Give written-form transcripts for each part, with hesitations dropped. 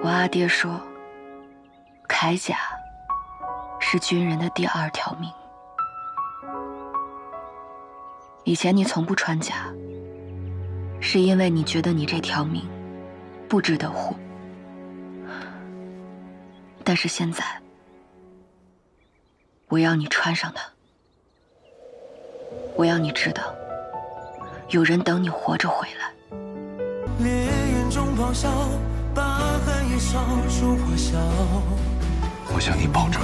过阿爹说，铠甲是军人的第2条命。以前你从不穿甲，是因为你觉得你这条命不值得护。但是现在，我要你穿上它。我要你知道，有人等你活着回来。烈焰中咆哮，把寒夜烧出火硝。我向你保证，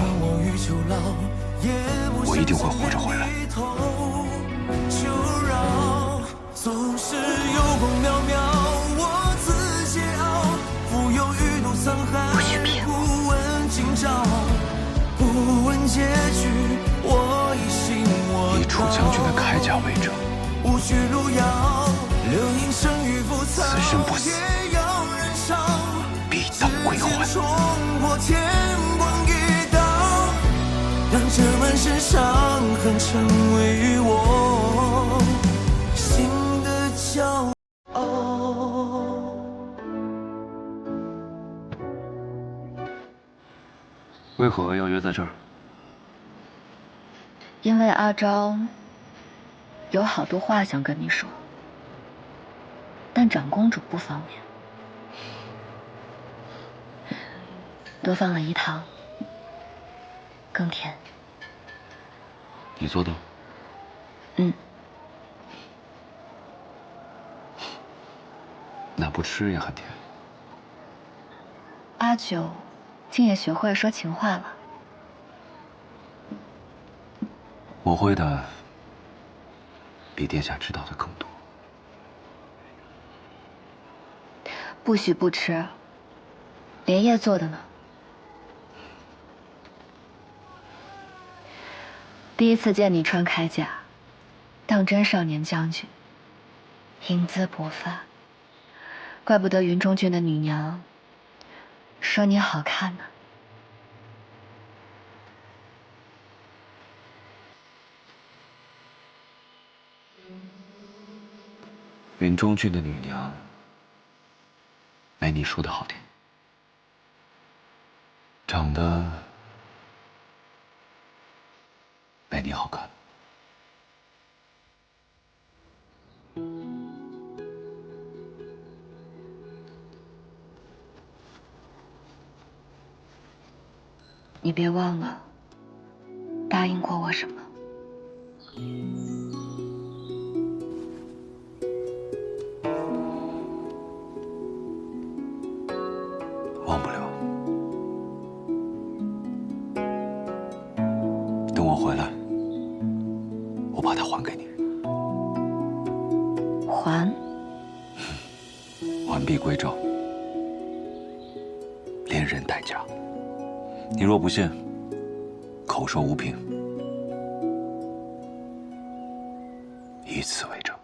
我一定会活着回来。总是有光渺渺，我自桀骜，浮游欲度沧海，不问今朝，不问结局，我一心我以楚将军的铠甲为证，无需路遥，流萤生于浮草，此生不死，必当归还。冲破天光一道，让这满身伤痕成为我心的骄傲。为何要约在这儿？因为阿昭有好多话想跟你说，但长公主不方便，多放了1糖，更甜。你做的？那不吃也很甜。阿九竟也学会说情话了。我会的，比殿下知道的更多。不许不吃，连夜做的呢。第一次见你穿铠甲，当真少年将军，英姿勃发，怪不得云中郡的女娘说你好看呢。云中郡的女娘，没你说的好听，长得没你好看。你别忘了答应过我什么。忘不了。等我回来，我把它还给你。还？完璧归赵，连人带甲。你若不信，口说无凭，以此为证。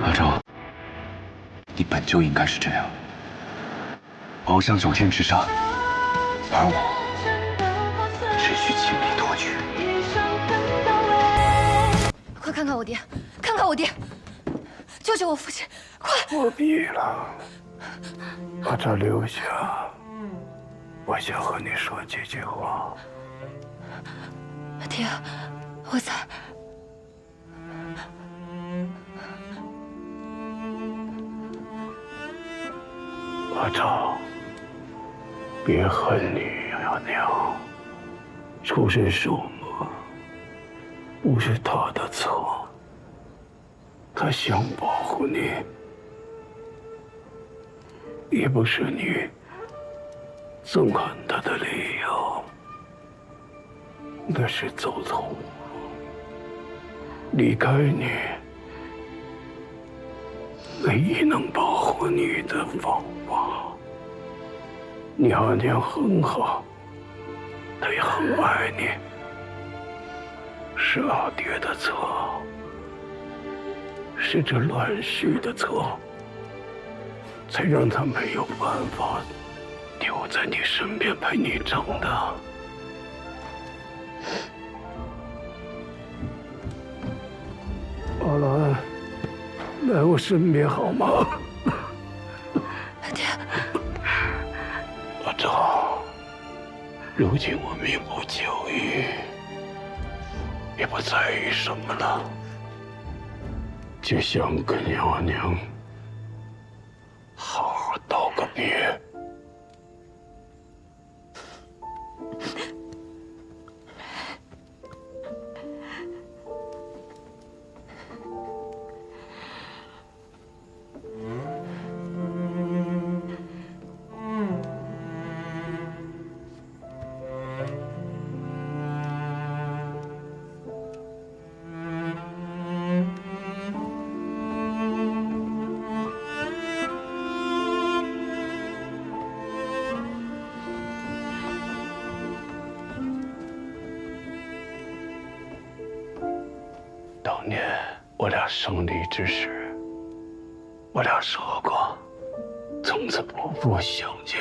阿昭，你本就应该是这样，翱翔9天之上，而我只需千里托举。快看！看看我爹，看看我爹，救救我父亲，快！不必了，把这留下。我想和你说几句话。爹，我在。阿超，别恨你呀，娘。出身什么，不是他的错。他想保护你，也不是你憎恨他的理由。那是走错路，离开你，唯一能保护你的方法。你阿娘很好，她也很爱你，是阿爹的错，是这乱婿的错，才让他没有办法留在你身边陪你长大。阿兰，来我身边好吗？爹，阿昭，如今我命不久矣，也不在意什么了，就想跟阿娘好好道个别。当年我俩生离之时，我俩说过，从此不复相见。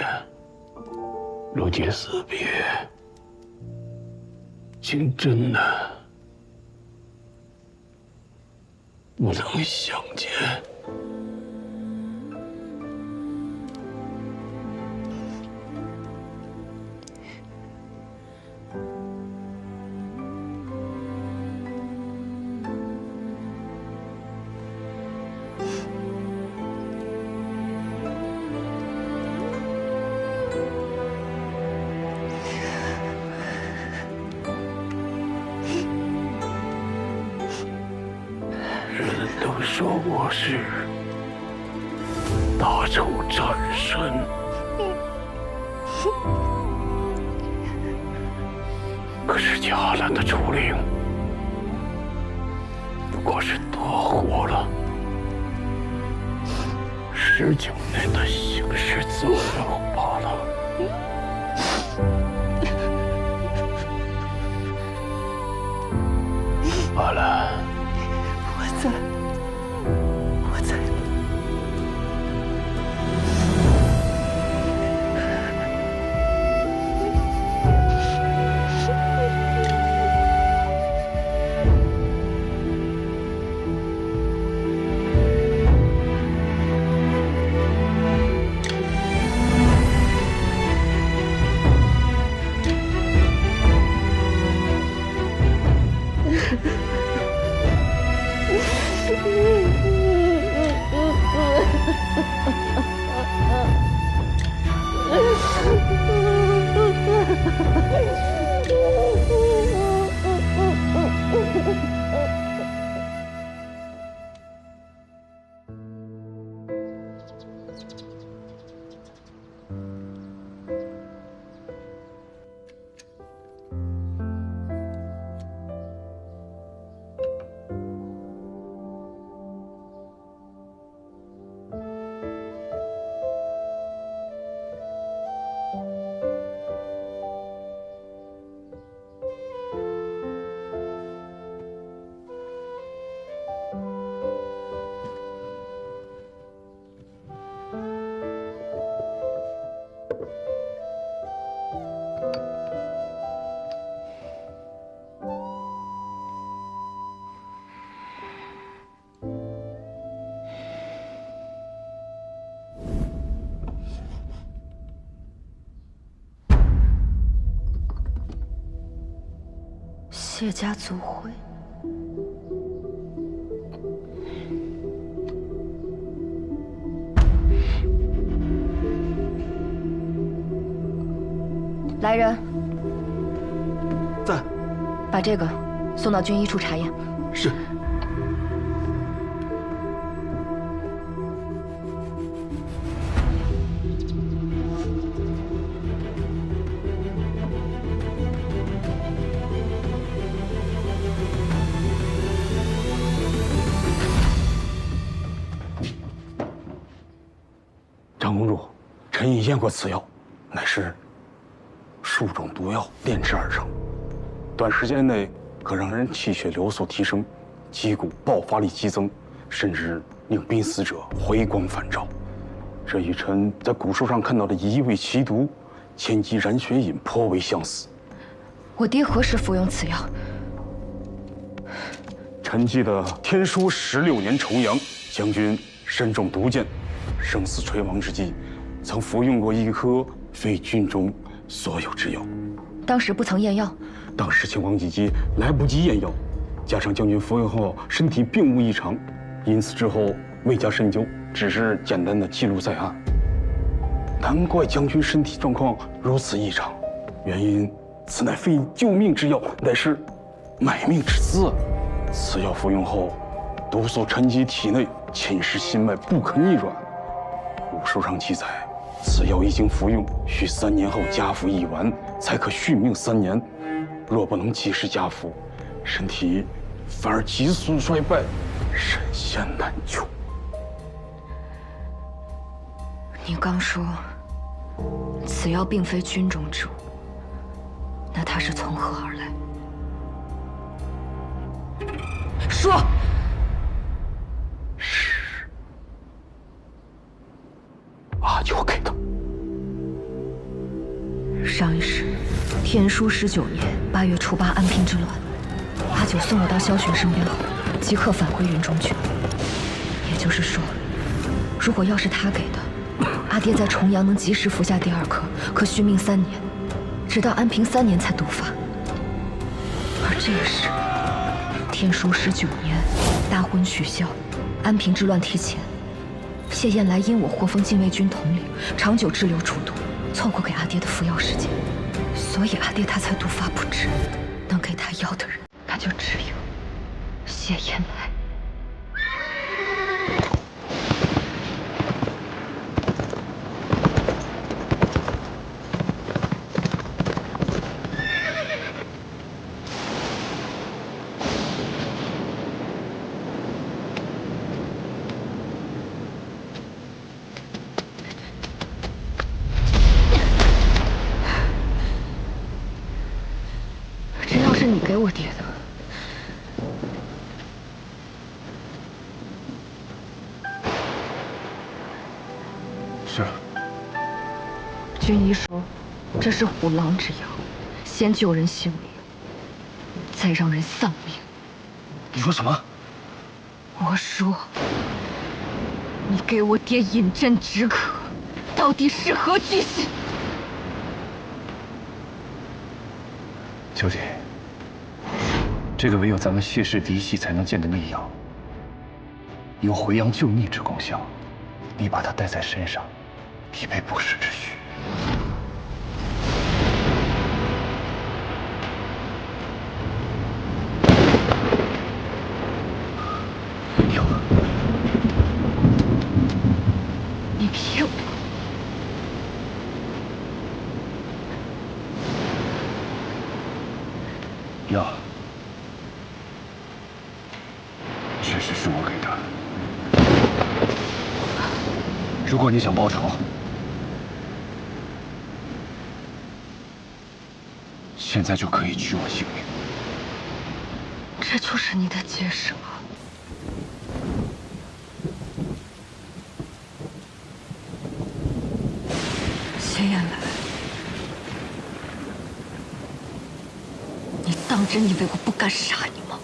如今死别，竟真的不能相见。人都说我是大仇战神，可是迦兰的出令不过是多活了19年的刑事责任罢了。阿兰，我在。谢家族徽。来人，在。把这个送到军医处查验。是。长公主，臣已验过此药，乃是数种毒药炼制而成，短时间内可让人气血流速提升，肌骨爆发力激增，甚至令濒死者回光返照。这与臣在古书上看到的一味奇毒千机燃血饮颇为相似。我爹何时服用此药？臣记得天书16年重阳，将军身中毒箭，生死垂亡之际，曾服用过一颗非军中所有之药。当时不曾验药。当时情况紧急，来不及验药，加上将军服用后身体并无异常，因此之后未加深究，只是简单的记录在案。难怪将军身体状况如此异常，原因此乃非救命之药，乃是买命之资。此药服用后，毒素沉积体内，侵蚀心脉，不可逆转。古书上记载，此药一经服用，需3年后加服1丸，才可续命3年。若不能及时加服，身体反而急速衰败，神仙难救。你刚说，此药并非军中之物，那它是从何而来？说。是阿九给的。上一世，天书19年8月初8安平之乱，阿九送我到萧玄身边后，即刻返回云中去。也就是说，如果药是他给的，阿爹在重阳能及时服下第2颗，可续命3年，直到安平3年才毒发。而这一世，天书19年大婚许孝，安平之乱提前，谢燕来因我获封禁卫军统领，长久滞留楚都，错过给阿爹的服药时间，所以阿爹他才毒发不治。能给他药的人，那就只有谢燕来。这药是你给我爹的。是。军医说，这是虎狼之药，先救人性命，再让人丧命。你说什么？我说，你给我爹饮鸩止渴，到底是何居心？九姐，这个唯有咱们谢氏嫡系才能见的秘药，有回阳救逆之功效。你把它带在身上，以备不时之需。有。你骗我！药确实是我给的。如果你想报仇，现在就可以取我性命。这就是你的解释吗？谢燕来，你当真以为我不敢杀你吗？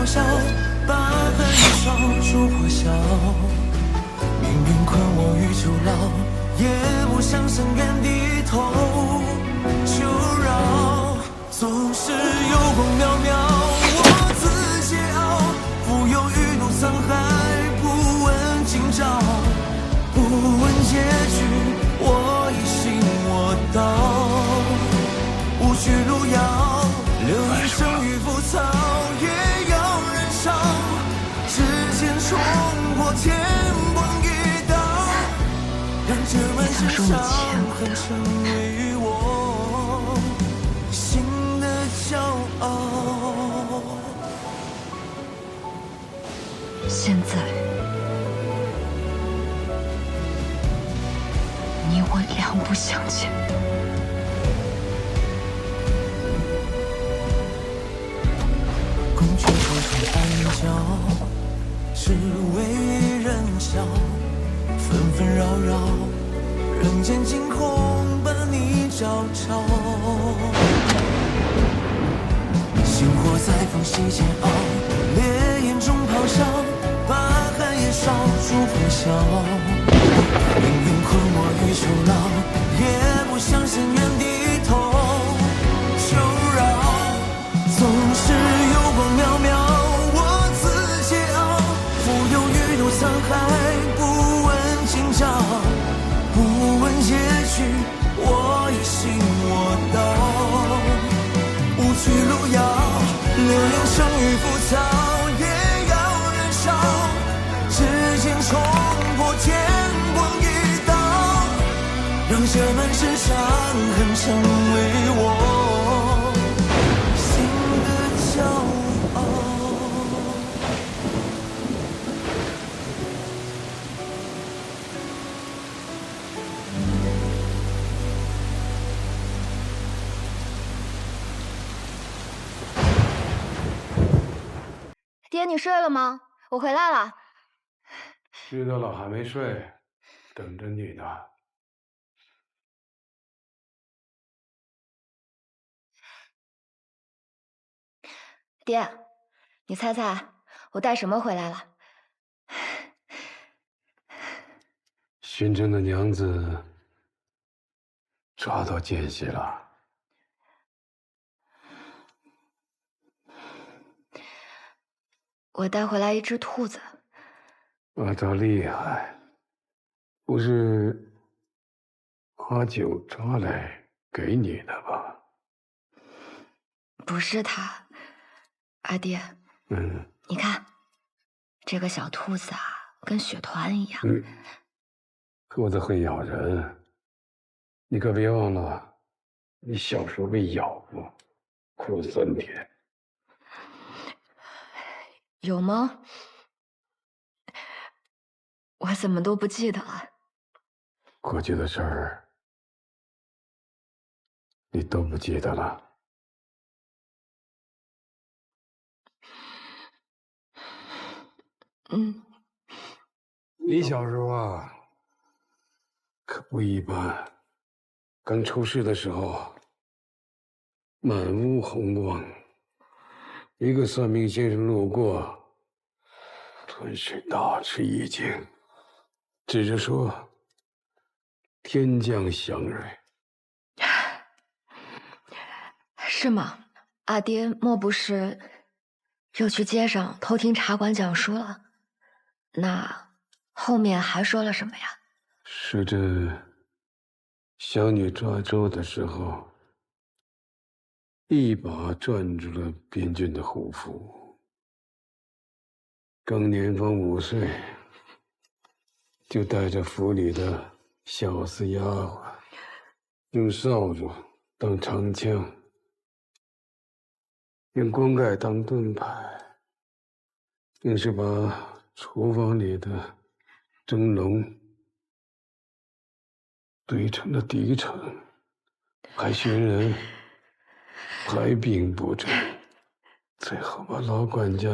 咆哮，把恨烧出火晓。命运困我于囚牢，也不想深愿低头求饶。总是有功渺渺，我自桀骜，浮游于怒沧海，不问今朝，不问结局，我已信我道。无需路遥，流言生于浮草，也要燃烧。指尖冲破天光一道，让这满身伤痕成为我心的骄傲。现在，你我两不相欠。孔雀火从暗角，只为人笑。纷纷扰扰，人间惊鸿伴你照朝。星火在缝隙煎熬，烈焰中咆哮，把寒夜烧出火晓。命运困我于囚牢，也不向深渊低头求饶。总是有光渺渺，我自桀骜，浮游于怒沧海，不问今朝，不问结局，我已信我道。无去路遥，流言生于浮草，也要燃烧。指尖冲破天光一道，让这满身伤痕成为我心的骄傲。爹，你睡了吗？我回来了。知道了，还没睡，等着你呢。爹，你猜猜我带什么回来了？新征的娘子抓到奸细了。我带回来一只兔子。阿昭厉害，不是阿九抓来给你的吧？不是它，阿爹。你看，这个小兔子啊，跟雪团一样。兔子会咬人，你可别忘了，你小时候被咬过，哭3天。有吗？我怎么都不记得了。过去的事儿，你都不记得了。你小时候啊，可不一般。刚出世的时候，满屋红光，一个算命先生路过，顿时大吃一惊，指着说：“天降祥瑞。”是吗？阿爹莫不是又去街上偷听茶馆讲书了？那后面还说了什么呀？是这小女抓周的时候，一把攥住了边郡的胡夫。刚年方5岁，就带着府里的小厮丫鬟，用扫帚当长枪，用棺盖当盾牌，硬是把厨房里的蒸笼堆成了敌城，还寻人排兵布阵，最后把老管家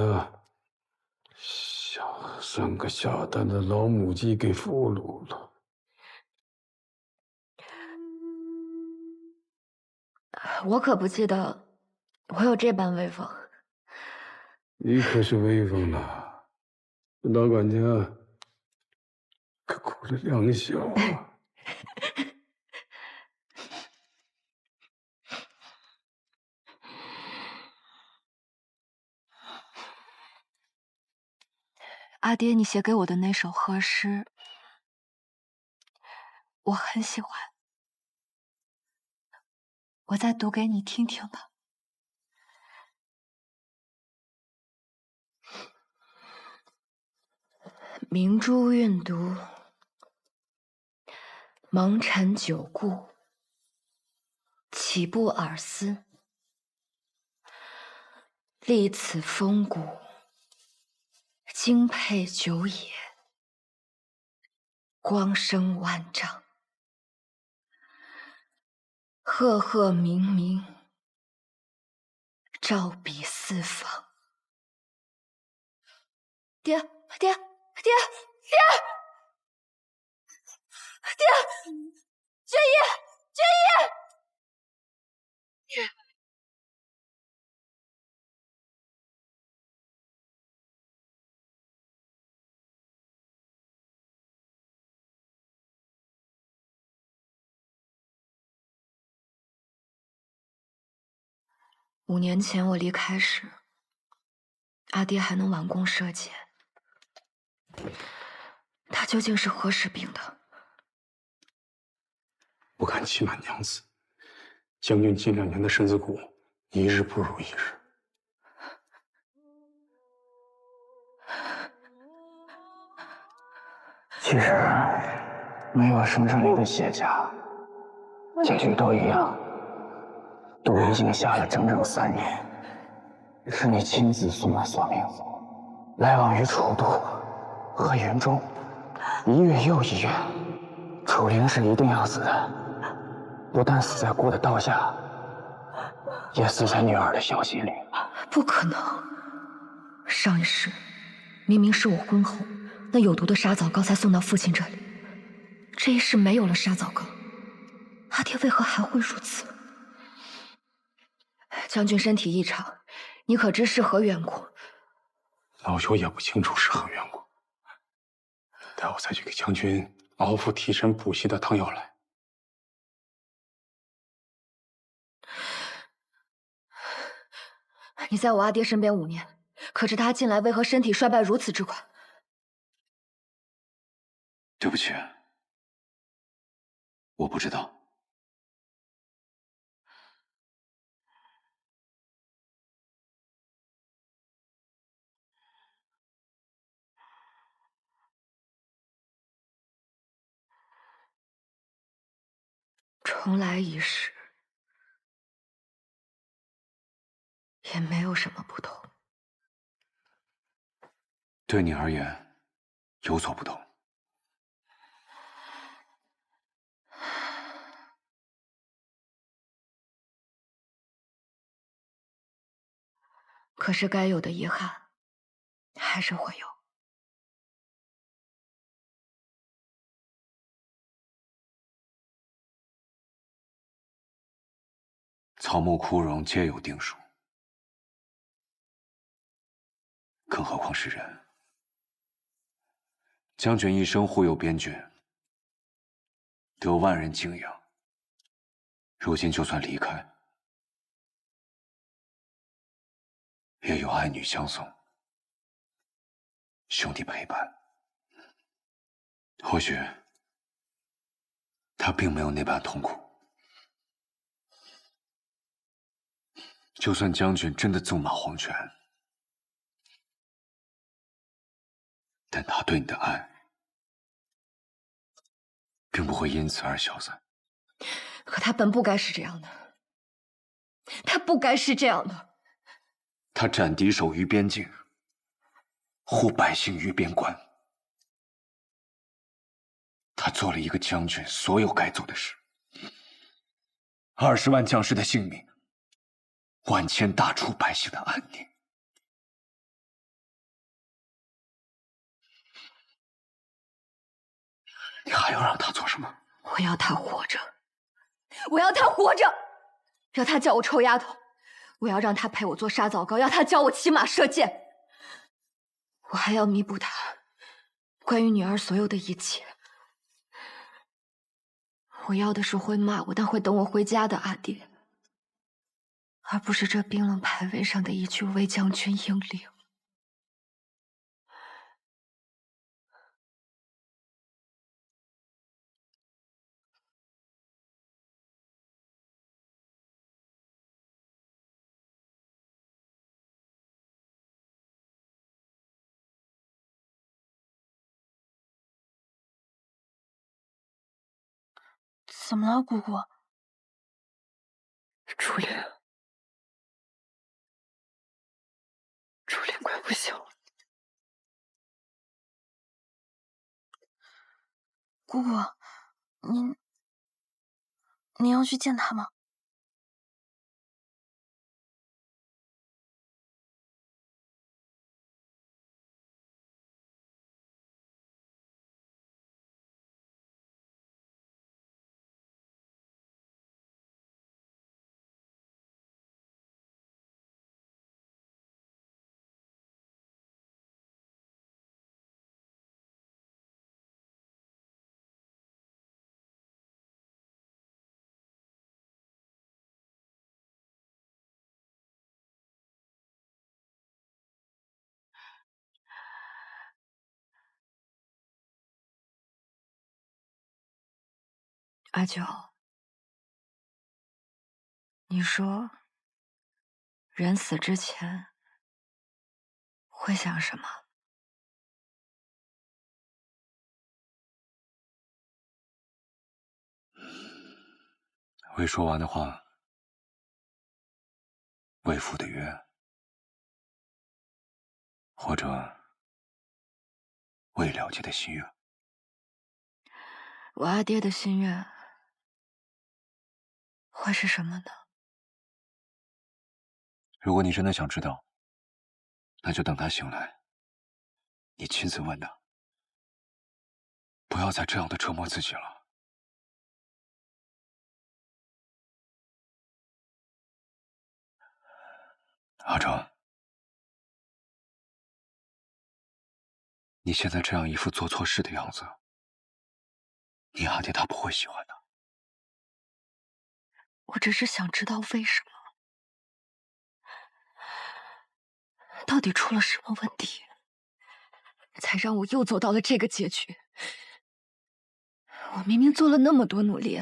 3个下蛋的老母鸡给俘虏了。我可不记得我有这般威风。你可是威风了，这老管家可苦了两小啊！阿爹，你写给我的那首和诗，我很喜欢，我再读给你听听吧。明珠韵读，蒙尘久故，岂不尔思？历此风骨，精佩久也，光生万丈。赫赫明明，照比四方。爹，爹，爹，爹，爹，决议，决议！爹。5年前我离开时，阿爹还能挽弓射箭。他究竟是何时病的？不敢欺瞒娘子，将军近2年的身子骨一日不如一日。其实没有生这里的谢家，结局都一样。毒已经下了整整3年，是你亲自送的索命符，来往于楚都和云中，1月又1月。楚灵是一定要死的，不但死在姑的刀下，也死在女儿的小心里。不可能！上一世明明是我婚后那有毒的沙枣膏才送到父亲这里，这一世没有了沙枣膏，阿爹为何还会如此？将军身体异常，你可知是何缘故？老朽也不清楚是何缘故，待我再去给将军熬服提神补气的汤药来。你在我阿爹身边5年，可知他近来为何身体衰败如此之快？对不起，我不知道。重来一世，也没有什么不同。对你而言，有所不同。可是该有的遗憾，还是会有。草木枯荣皆有定数，更何况是人。将军一生护佑边郡，得万人敬仰。如今就算离开，也有爱女相送，兄弟陪伴。或许他并没有那般痛苦。就算将军真的纵马黄泉，但他对你的爱并不会因此而消散。可他本不该是这样的，他不该是这样的。他斩敌手于边境，护百姓于边关。他做了一个将军所有该做的事，20万将士的性命，万千大楚百姓的安宁。你还要让他做什么？我要他活着，我要他活着，要他叫我臭丫头，我要让他陪我做沙枣糕，要他教我骑马射箭。我还要弥补他关于女儿所有的一切。我要的是会骂我，但会等我回家的阿爹，而不是这冰冷牌位上的一句魏将军英灵。怎么了，姑姑？初恋，初恋快不行了。姑姑，您要去见他吗？阿九，你说，人死之前会想什么？未说完的话，未赴的约，或者未了结的心愿。我阿爹的心愿会是什么呢？如果你真的想知道，那就等他醒来，你亲自问他。不要再这样的折磨自己了。阿成，你现在这样一副做错事的样子，你阿爹他不会喜欢的。我只是想知道为什么，到底出了什么问题，才让我又走到了这个结局。我明明做了那么多努力，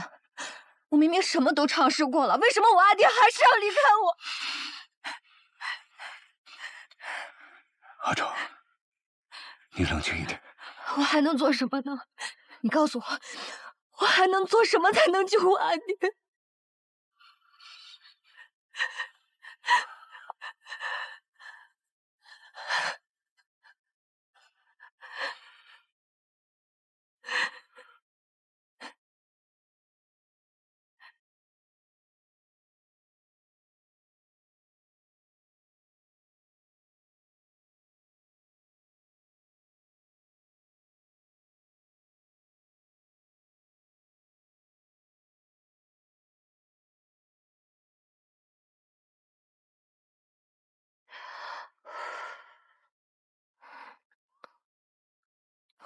我明明什么都尝试过了，为什么我阿爹还是要离开我？阿成，你冷静一点。我还能做什么呢？你告诉我，我还能做什么才能救我阿爹？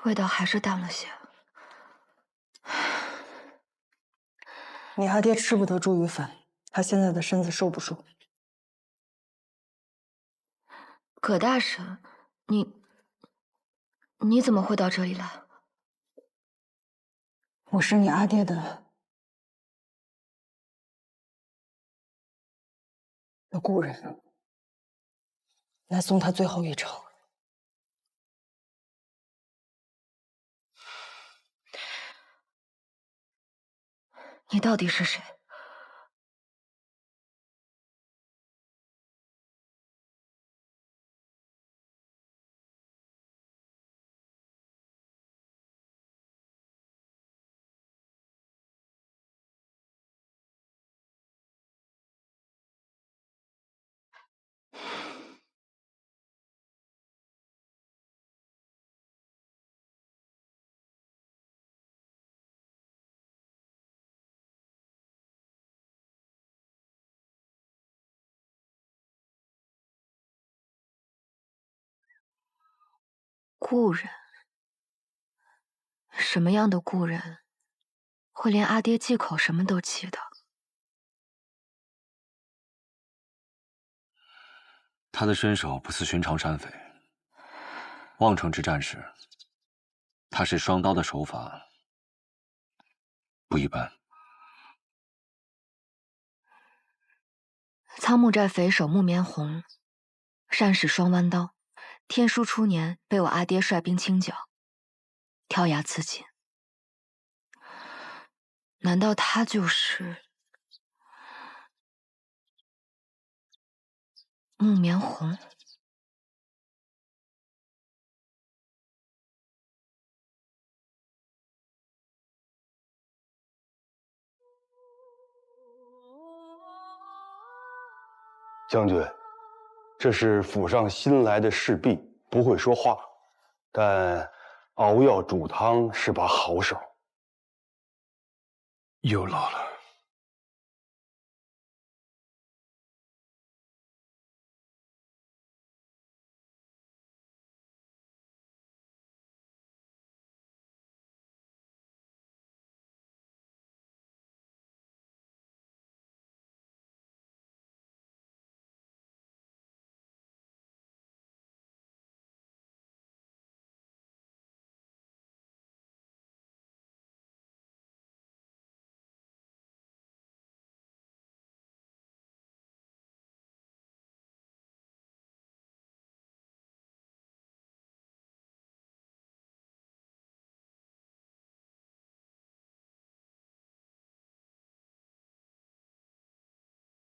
味道还是淡了些。你阿爹吃不得猪鱼饭，他现在的身子受不住。葛大婶，你怎么会到这里来？我是你阿爹的故人，来送他最后一程。你到底是谁？故人？什么样的故人，会连阿爹忌口什么都记得？他的身手不似寻常山匪。望城之战时，他使双刀的手法不一般。苍木寨匪首木棉红，善使双弯刀。天书初年被我阿爹率兵清剿，跳崖自尽。难道他就是木棉红？将军，这是府上新来的侍婢，不会说话，但熬药煮汤是把好手。有劳了。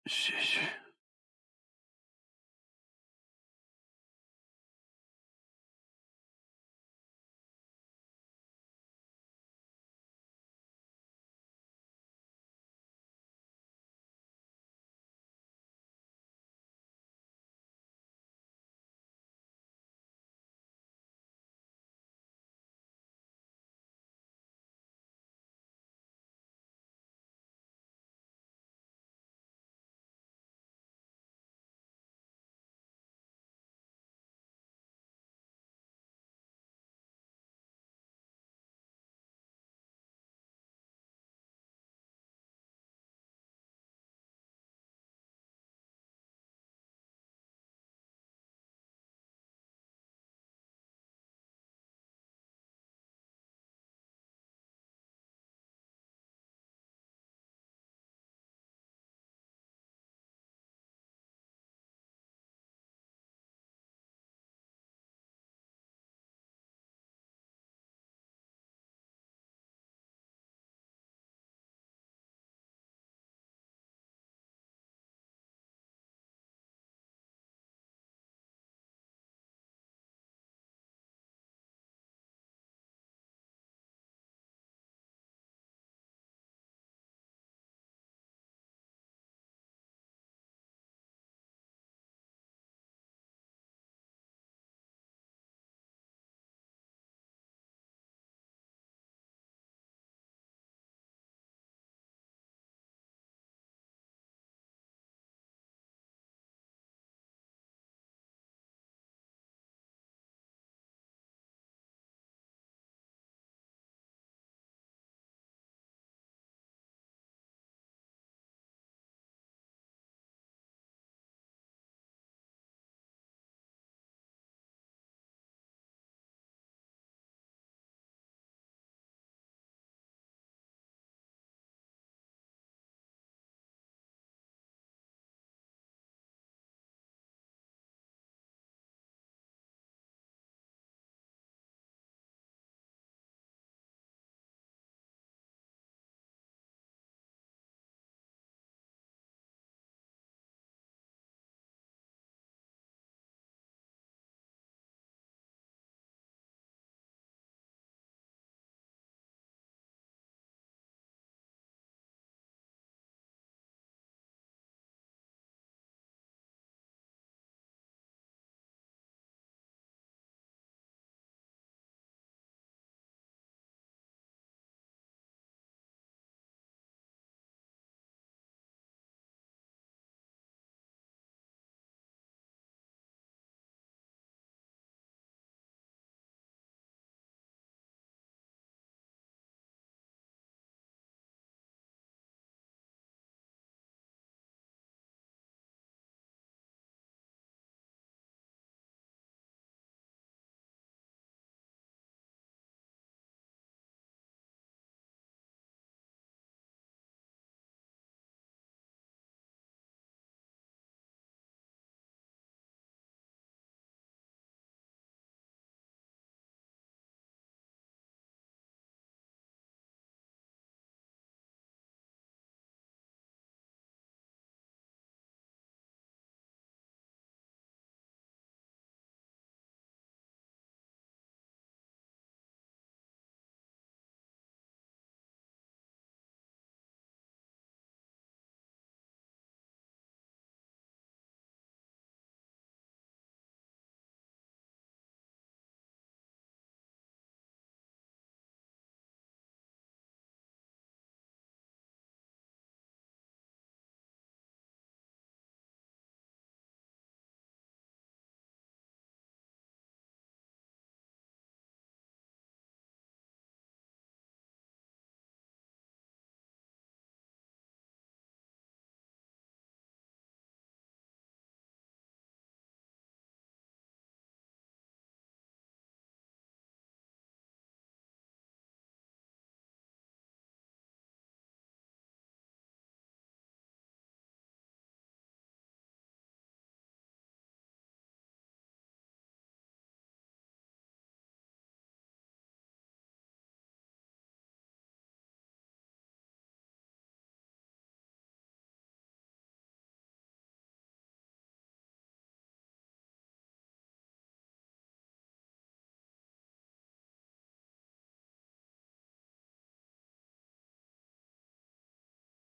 谢谢。